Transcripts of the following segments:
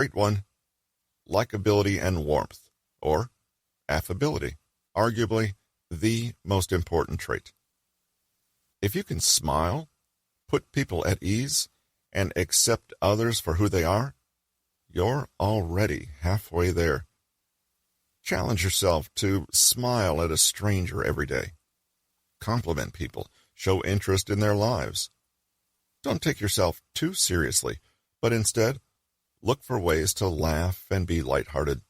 Trait 1, likability and warmth, or affability, arguably the most important trait. If you can smile, put people at ease, and accept others for who they are, you're already halfway there. Challenge yourself to smile at a stranger every day. Compliment people. Show interest in their lives. Don't take yourself too seriously, but instead, look for ways to laugh and be lighthearted.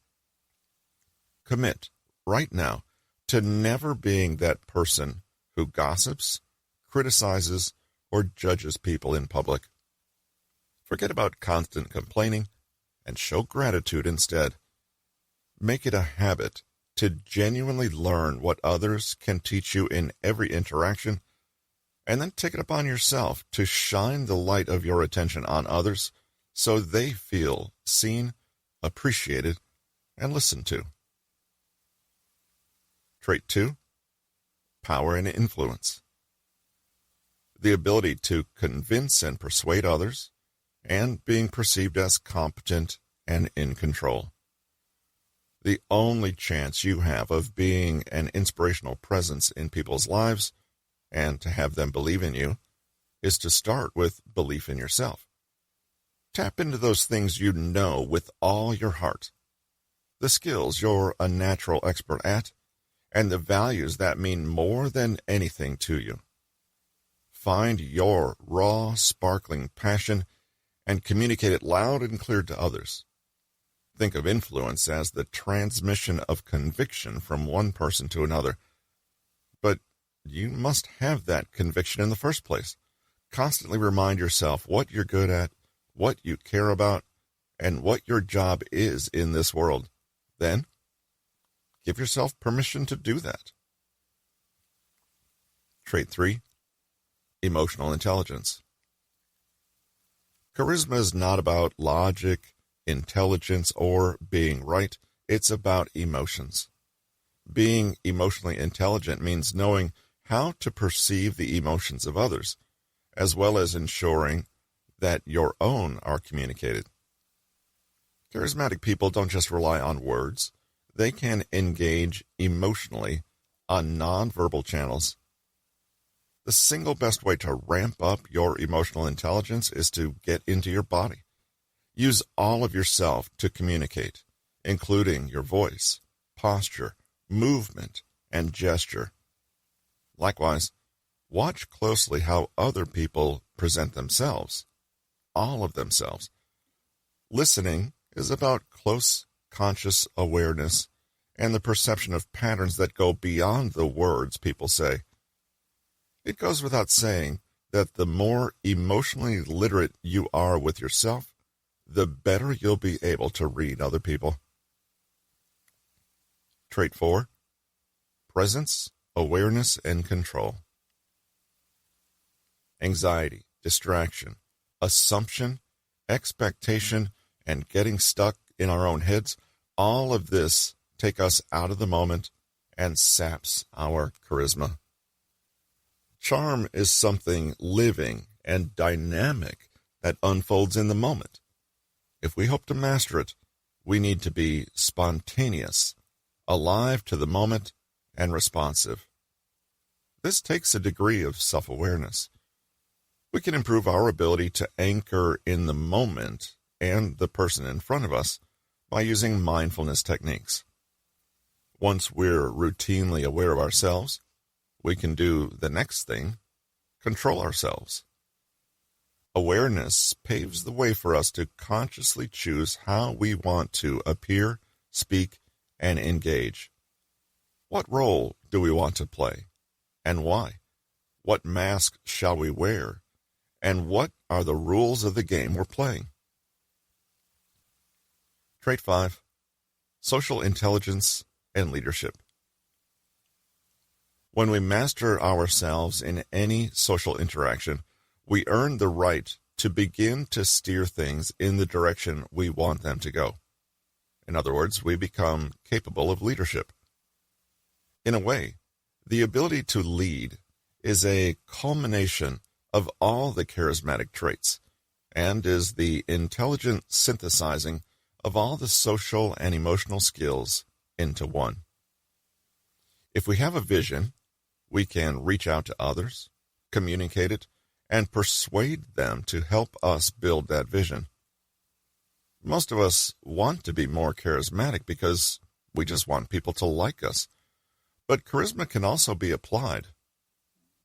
Commit, right now, to never being that person who gossips, criticizes, or judges people in public. Forget about constant complaining and show gratitude instead. Make it a habit to genuinely learn what others can teach you in every interaction, and then take it upon yourself to shine the light of your attention on others so they feel seen, appreciated, and listened to. Trait 2, power and influence. The ability to convince and persuade others, and being perceived as competent and in control. The only chance you have of being an inspirational presence in people's lives and to have them believe in you is to start with belief in yourself. Tap into those things you know with all your heart, the skills you're a natural expert at, and the values that mean more than anything to you. Find your raw, sparkling passion and communicate it loud and clear to others. Think of influence as the transmission of conviction from one person to another. But you must have that conviction in the first place. Constantly remind yourself what you're good at, what you care about, and what your job is in this world. Then, give yourself permission to do that. Trait 3, emotional intelligence. Charisma is not about logic, intelligence, or being right. It's about emotions. Being emotionally intelligent means knowing how to perceive the emotions of others, as well as ensuring that your own are communicated. Charismatic people don't just rely on words. They can engage emotionally on nonverbal channels. The single best way to ramp up your emotional intelligence is to get into your body. Use all of yourself to communicate, including your voice, posture, movement, and gesture. Likewise, watch closely how other people present themselves, all of themselves. Listening is about close, conscious awareness and the perception of patterns that go beyond the words people say. It goes without saying that the more emotionally literate you are with yourself, the better you'll be able to read other people. Trait 4, presence, awareness, and control. Anxiety, distraction, assumption, expectation, and getting stuck in our own heads, all of this take us out of the moment and saps our charisma. Charm is something living and dynamic that unfolds in the moment. If we hope to master it, we need to be spontaneous, alive to the moment, and responsive. This takes a degree of self-awareness. We can improve our ability to anchor in the moment and the person in front of us by using mindfulness techniques. Once we're routinely aware of ourselves, we can do the next thing, control ourselves. Awareness paves the way for us to consciously choose how we want to appear, speak, and engage. What role do we want to play, and why? What mask shall we wear, and what are the rules of the game we're playing? Trait 5, social intelligence and leadership. When we master ourselves in any social interaction, we earn the right to begin to steer things in the direction we want them to go. In other words, we become capable of leadership. In a way, the ability to lead is a culmination of all the charismatic traits and is the intelligent synthesizing of all the social and emotional skills into one. If we have a vision, we can reach out to others, communicate it, and persuade them to help us build that vision. Most of us want to be more charismatic because we just want people to like us. But charisma can also be applied.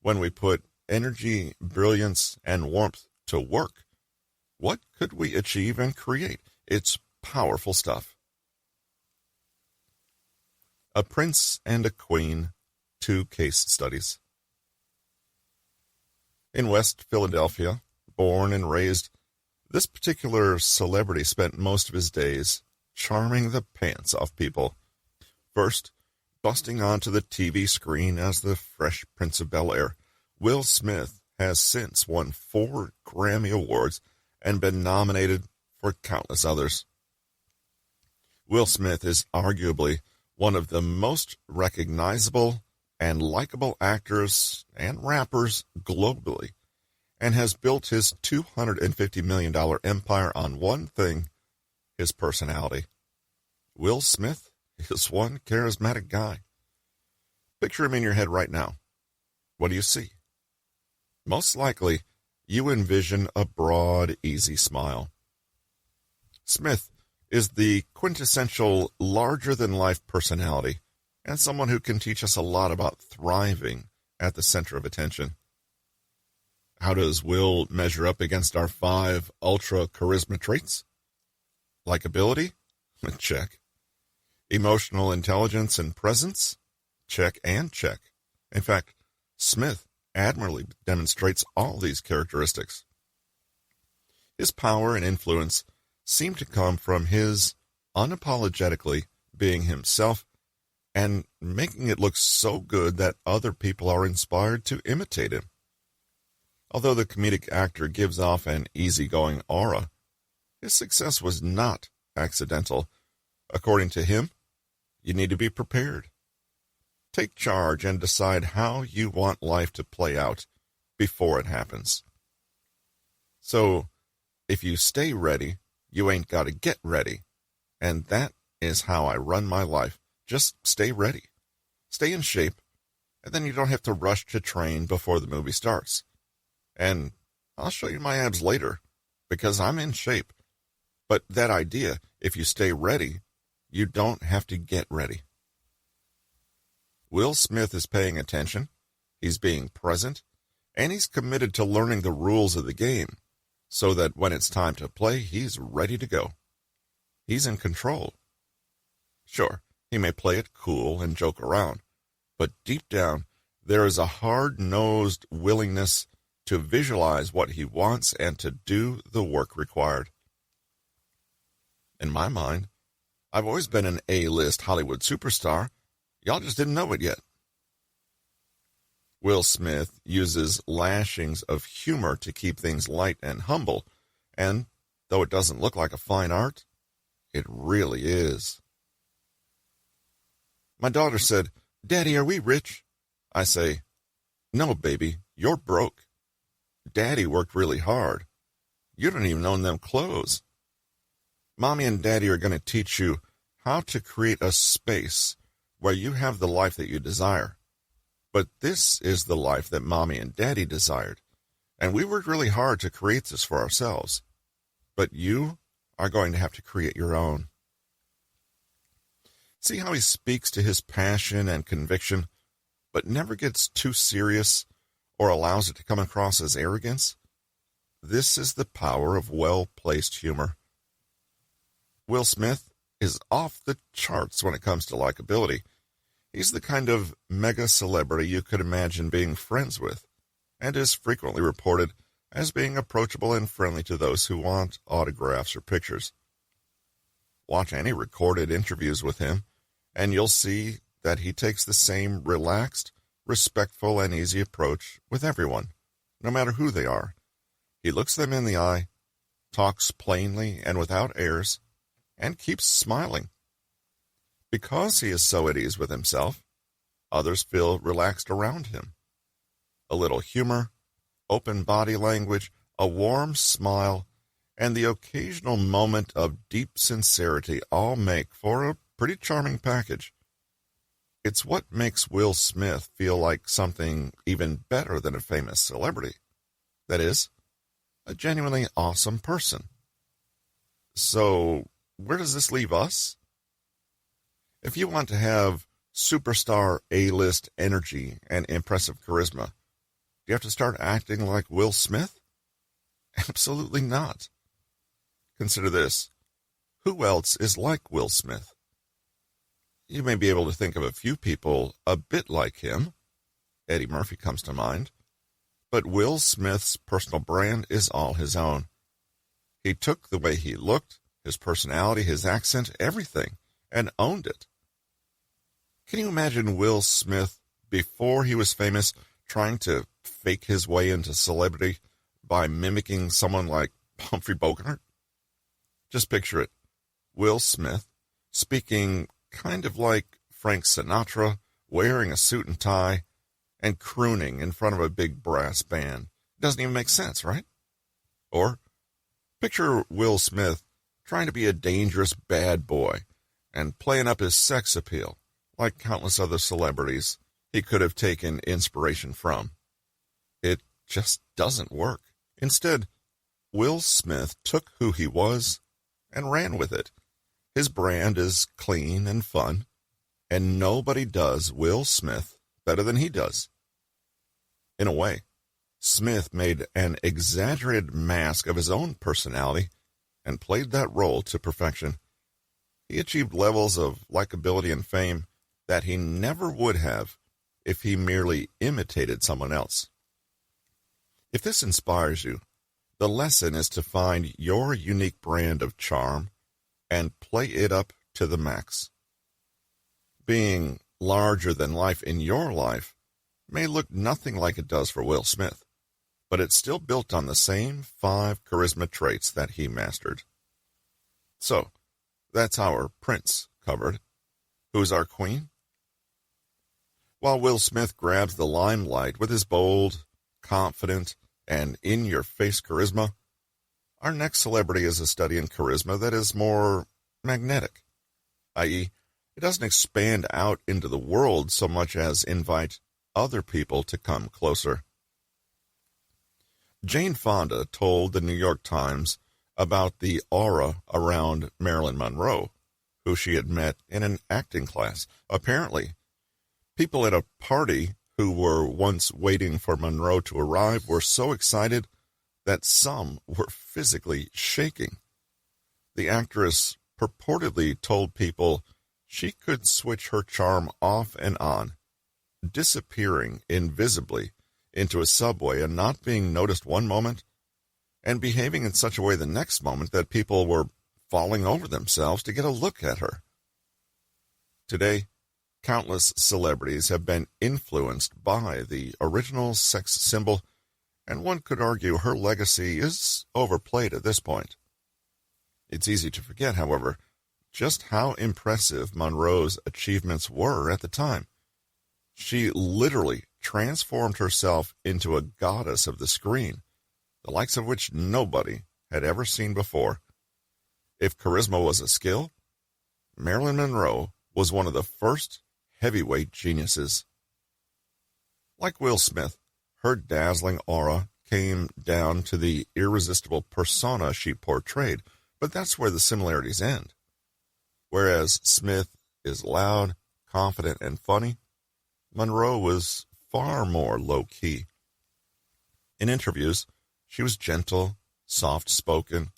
When we put energy, brilliance, and warmth to work, what could we achieve and create? It's powerful stuff. A Prince and a Queen, 2 case studies. In West Philadelphia, born and raised, this particular celebrity spent most of his days charming the pants off people. First, busting onto the TV screen as the Fresh Prince of Bel-Air, Will Smith has since won 4 Grammy Awards and been nominated for countless others. Will Smith is arguably one of the most recognizable and likable actors and rappers globally, and has built his $250 million empire on one thing: his personality. Will Smith is one charismatic guy. Picture him in your head right now. What do you see? Most likely, you envision a broad, easy smile. Smith is the quintessential larger-than-life personality, and someone who can teach us a lot about thriving at the center of attention. How does Will measure up against our 5 ultra charisma traits? Likability? Check. Emotional intelligence and presence? Check and check. In fact, Smith admirably demonstrates all these characteristics. His power and influence seem to come from his unapologetically being himself and making it look so good that other people are inspired to imitate him. Although the comedic actor gives off an easygoing aura, his success was not accidental. According to him, you need to be prepared. Take charge and decide how you want life to play out before it happens. So, if you stay ready, you ain't got to get ready. And that is how I run my life. Just stay ready. Stay in shape, and then you don't have to rush to train before the movie starts. And I'll show you my abs later, because I'm in shape. But that idea, if you stay ready, you don't have to get ready. Will Smith is paying attention, he's being present, and he's committed to learning the rules of the game, so that when it's time to play, he's ready to go. He's in control. Sure, he may play it cool and joke around, but deep down, there is a hard-nosed willingness to visualize what he wants and to do the work required. In my mind, I've always been an A-list Hollywood superstar. Y'all just didn't know it yet. Will Smith uses lashings of humor to keep things light and humble, and though it doesn't look like a fine art, it really is. My daughter said, "Daddy, are we rich?" I say, "No, baby, you're broke. Daddy worked really hard. You don't even own them clothes." Mommy and Daddy are going to teach you how to create a space where you have the life that you desire. But this is the life that Mommy and Daddy desired, and we worked really hard to create this for ourselves. But you are going to have to create your own. See how he speaks to his passion and conviction, but never gets too serious or allows it to come across as arrogance? This is the power of well-placed humor. Will Smith is off the charts when it comes to likability. He's the kind of mega celebrity you could imagine being friends with, and is frequently reported as being approachable and friendly to those who want autographs or pictures. Watch any recorded interviews with him, and you'll see that he takes the same relaxed, respectful, and easy approach with everyone, no matter who they are. He looks them in the eye, talks plainly and without airs, and keeps smiling. Because he is so at ease with himself, others feel relaxed around him. A little humor, open body language, a warm smile, and the occasional moment of deep sincerity all make for a pretty charming package. It's what makes Will Smith feel like something even better than a famous celebrity. That is, a genuinely awesome person. So, where does this leave us? If you want to have superstar A-list energy and impressive charisma, do you have to start acting like Will Smith? Absolutely not. Consider this. Who else is like Will Smith? You may be able to think of a few people a bit like him. Eddie Murphy comes to mind. But Will Smith's personal brand is all his own. He took the way he looked, his personality, his accent, everything, and owned it. Can you imagine Will Smith, before he was famous, trying to fake his way into celebrity by mimicking someone like Humphrey Bogart? Just picture it. Will Smith, speaking kind of like Frank Sinatra, wearing a suit and tie, and crooning in front of a big brass band. Doesn't even make sense, right? Or picture Will Smith trying to be a dangerous bad boy and playing up his sex appeal like countless other celebrities he could have taken inspiration from. It just doesn't work. Instead, Will Smith took who he was and ran with it. His brand is clean and fun, and nobody does Will Smith better than he does. In a way, Smith made an exaggerated mask of his own personality and played that role to perfection. He achieved levels of likability and fame that he never would have if he merely imitated someone else. If this inspires you, the lesson is to find your unique brand of charm and play it up to the max. Being larger than life in your life may look nothing like it does for Will Smith, but it's still built on the same 5 charisma traits that he mastered. So, that's our prince covered. Who's our queen? While Will Smith grabs the limelight with his bold, confident, and in-your-face charisma, our next celebrity is a study in charisma that is more magnetic, i.e., it doesn't expand out into the world so much as invite other people to come closer. Jane Fonda told the New York Times about the aura around Marilyn Monroe, who she had met in an acting class. Apparently, people at a party who were once waiting for Monroe to arrive were so excited that some were physically shaking. The actress purportedly told people she could switch her charm off and on, disappearing invisibly into a subway and not being noticed one moment, and behaving in such a way the next moment that people were falling over themselves to get a look at her. Today, countless celebrities have been influenced by the original sex symbol, and one could argue her legacy is overplayed at this point. It's easy to forget, however, just how impressive Monroe's achievements were at the time. She literally transformed herself into a goddess of the screen, the likes of which nobody had ever seen before. If charisma was a skill, Marilyn Monroe was one of the first heavyweight geniuses. Like Will Smith, her dazzling aura came down to the irresistible persona she portrayed, but that's where the similarities end. Whereas Smith is loud, confident, and funny, Monroe was far more low-key. In interviews, she was gentle, soft-spoken,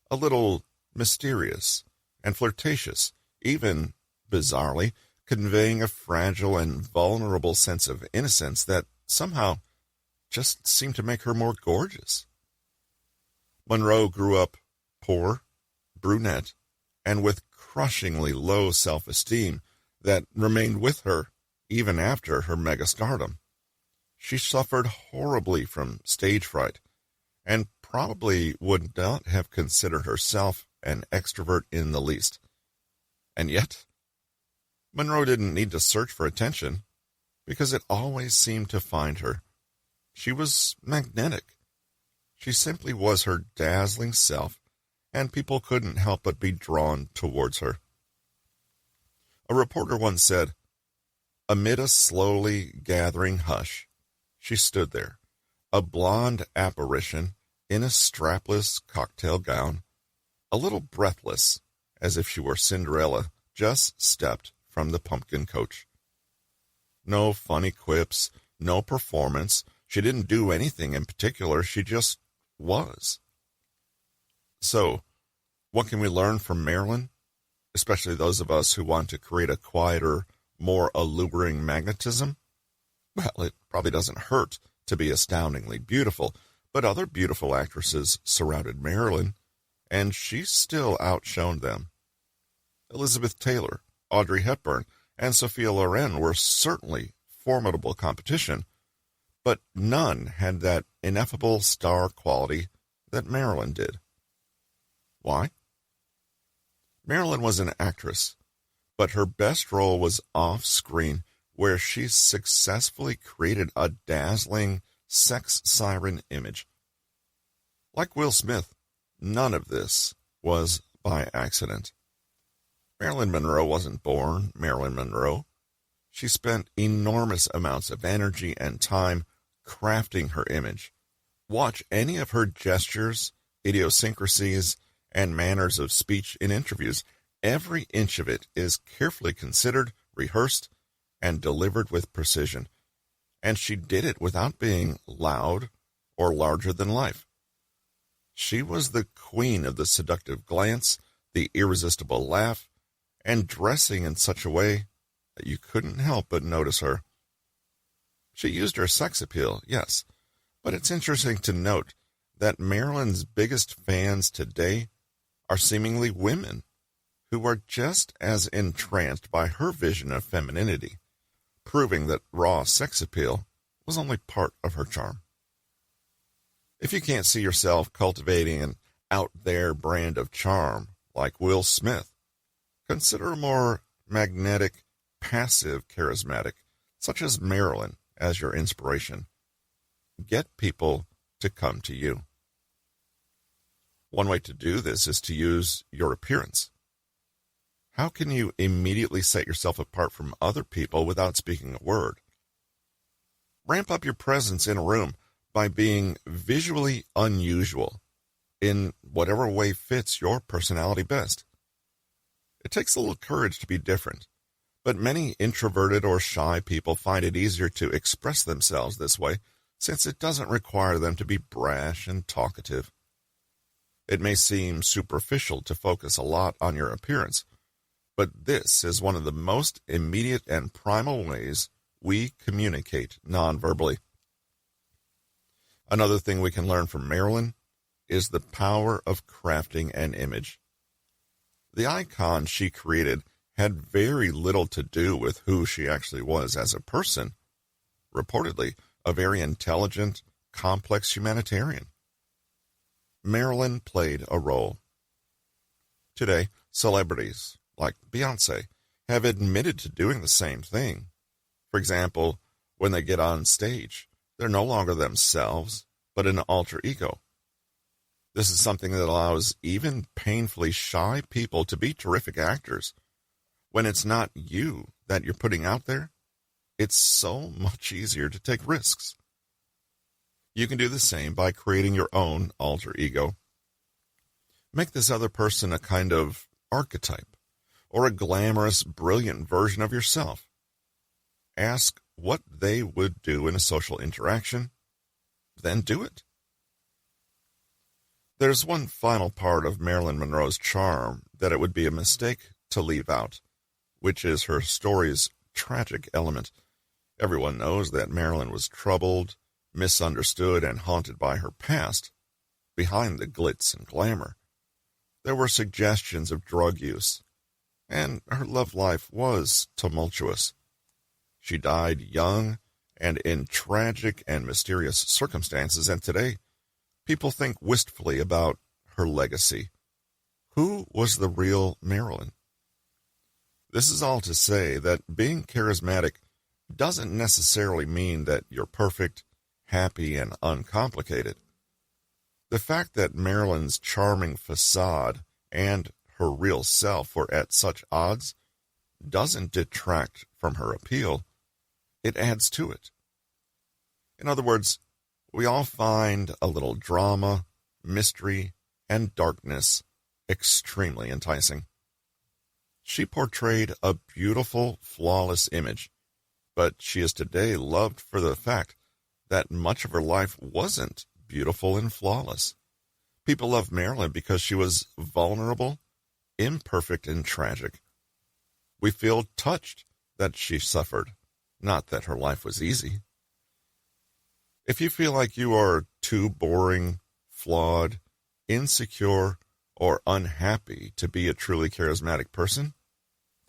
a little mysterious, and flirtatious, even, bizarrely, conveying a fragile and vulnerable sense of innocence that somehow just seemed to make her more gorgeous. Monroe grew up poor, brunette, and with crushingly low self-esteem that remained with her even after her megastardom. She suffered horribly from stage fright and probably would not have considered herself an extrovert in the least. And yet, Monroe didn't need to search for attention because it always seemed to find her. She was magnetic. She simply was her dazzling self, and people couldn't help but be drawn towards her. A reporter once said, "Amid a slowly gathering hush, she stood there, a blonde apparition in a strapless cocktail gown, a little breathless, as if she were Cinderella just stepped from the pumpkin coach. No funny quips, no performance. She didn't do anything in particular. She just was." So, what can we learn from Marilyn? Especially those of us who want to create a quieter, more alluring magnetism? Well, it probably doesn't hurt to be astoundingly beautiful, but other beautiful actresses surrounded Marilyn, and she still outshone them. Elizabeth Taylor, Audrey Hepburn, and Sophia Loren were certainly formidable competition, but none had that ineffable star quality that Marilyn did. Why? Marilyn was an actress, but her best role was off-screen, where she successfully created a dazzling sex siren image. Like Will Smith, none of this was by accident. Marilyn Monroe wasn't born Marilyn Monroe. She spent enormous amounts of energy and time crafting her image. Watch any of her gestures, idiosyncrasies, and manners of speech in interviews. Every inch of it is carefully considered, rehearsed, and delivered with precision. And she did it without being loud or larger than life. She was the queen of the seductive glance, the irresistible laugh, and dressing in such a way that you couldn't help but notice her. She used her sex appeal, yes, but it's interesting to note that Marilyn's biggest fans today are seemingly women who are just as entranced by her vision of femininity, proving that raw sex appeal was only part of her charm. If you can't see yourself cultivating an out-there brand of charm like Will Smith, consider a more magnetic, passive charismatic, such as Marilyn, as your inspiration. Get people to come to you. One way to do this is to use your appearance. How can you immediately set yourself apart from other people without speaking a word? Ramp up your presence in a room by being visually unusual in whatever way fits your personality best. It takes a little courage to be different, but many introverted or shy people find it easier to express themselves this way since it doesn't require them to be brash and talkative. It may seem superficial to focus a lot on your appearance, but this is one of the most immediate and primal ways we communicate non-verbally. Another thing we can learn from Marilyn is the power of crafting an image. The icon she created had very little to do with who she actually was as a person, reportedly a very intelligent, complex humanitarian. Marilyn played a role. Today, celebrities like Beyoncé have admitted to doing the same thing. For example, when they get on stage, they're no longer themselves, but an alter ego. This is something that allows even painfully shy people to be terrific actors. When it's not you that you're putting out there, it's so much easier to take risks. You can do the same by creating your own alter ego. Make this other person a kind of archetype, or a glamorous, brilliant version of yourself. Ask what they would do in a social interaction, then do it. There's one final part of Marilyn Monroe's charm that it would be a mistake to leave out, which is her story's tragic element. Everyone knows that Marilyn was troubled, misunderstood, and haunted by her past. Behind the glitz and glamour, there were suggestions of drug use, and her love life was tumultuous. She died young and in tragic and mysterious circumstances, and today, people think wistfully about her legacy. Who was the real Marilyn? This is all to say that being charismatic doesn't necessarily mean that you're perfect, happy, and uncomplicated. The fact that Marilyn's charming facade and her real self were at such odds doesn't detract from her appeal. It adds to it. In other words, we all find a little drama, mystery, and darkness extremely enticing. She portrayed a beautiful, flawless image, but she is today loved for the fact that much of her life wasn't beautiful and flawless. People love Marilyn because she was vulnerable, imperfect, and tragic. We feel touched that she suffered, not that her life was easy. If you feel like you are too boring, flawed, insecure, or unhappy to be a truly charismatic person,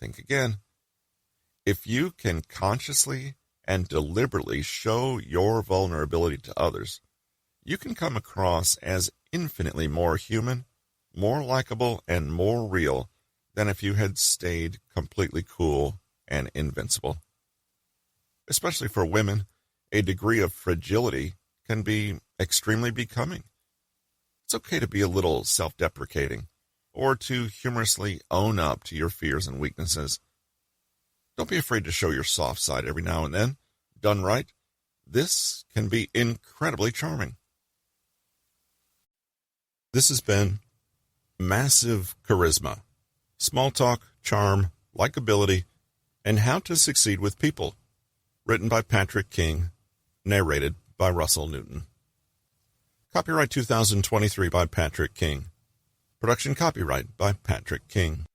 think again. If you can consciously and deliberately show your vulnerability to others, you can come across as infinitely more human, more likable, and more real than if you had stayed completely cool and invincible. Especially for women, a degree of fragility can be extremely becoming. It's okay to be a little self-deprecating or to humorously own up to your fears and weaknesses. Don't be afraid to show your soft side every now and then. Done right, this can be incredibly charming. This has been Massive Charisma, Small Talk, Charm, Likeability, and How to Succeed with People, written by Patrick King, narrated by Russell Newton. Copyright 2023 by Patrick King. Production copyright by Patrick King.